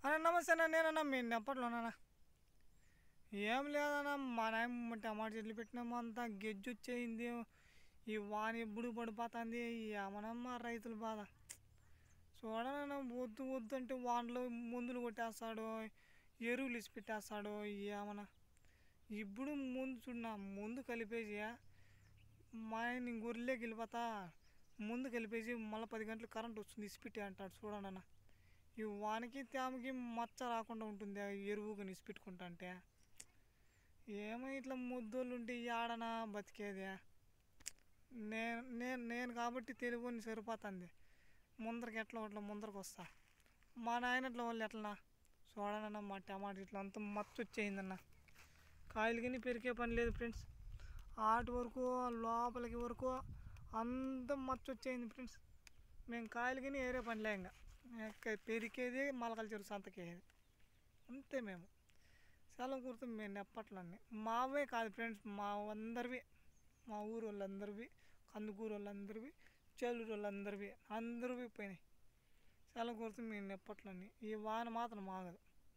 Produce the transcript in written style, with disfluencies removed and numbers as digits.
అన్న నమస్తే అన్న, నేనన్నా మీ నెప్పట్లోనన్నా. ఏం లేదన్నా, మా నాయన టమాటా చెట్లు పెట్టినాము, అంతా గెజ్జు వచ్చేయింది. ఈ వాన ఎప్పుడు పడిపోతుంది, ఏమనమ్మా రైతుల బాధ. చూడనన్నా, వద్దు వద్దు అంటే వానలో మందులు కొట్టేస్తాడు, ఎరువులు ఇసి పెట్టేస్తాడు. ఏమన్నా ఇప్పుడు ముందు చూడ ముందు కలిపేసి మా ఆయన గొర్రెలోకి వెళ్ళిపోతా, ముందు కలిపేసి మళ్ళీ 10 గంటలు కరెంట్ వస్తుంది ఇసిపెట్టి అంటాడు. చూడనన్నా, ఈ వానకి తేమకి మచ్చ రాకుండా ఉంటుంది ఆ ఎరువుగా ఇసిపెట్టుకుంటా అంటే. ఏమో ఇట్లా ముద్దోళ్ళు ఉంటే ఆడనా బతికేది. నేను నేను నేను కాబట్టి తెలుగుని సరిపోతుంది, ముందరికి ఎట్లా అట్లా ముందరికి వస్తా. మా నాయన అట్లా వాళ్ళు ఎట్లనా చూడనన్నా, మా టమాటా ఇట్లా అంత మచ్చ వచ్చేయిందన్న. కాయలు కానీ పెరిగే పని లేదు ఫ్రెండ్స్, ఆటి వరకు లోపలికి వరకు అంత మచ్చ వచ్చేయింది ఫ్రెండ్స్. మేము కాయలు కానీ ఏరే పనిలే, ఇంకా పెరికేది మలకల చెరువు సంతకేది అంతే. మేము సెలవు కూర్చొని మేము నెప్పట్లన్నీ మావే కాదు ఫ్రెండ్స్, మా అందరివి, మా ఊరు వాళ్ళందరివి, కందుకూరు వాళ్ళందరివి, చేలూరు వాళ్ళందరివి, అందరివి పోయినాయి. సెలవు కూర్చొని మేము నెప్పట్లన్నీ. ఈ వాన మాత్రం ఆగదు.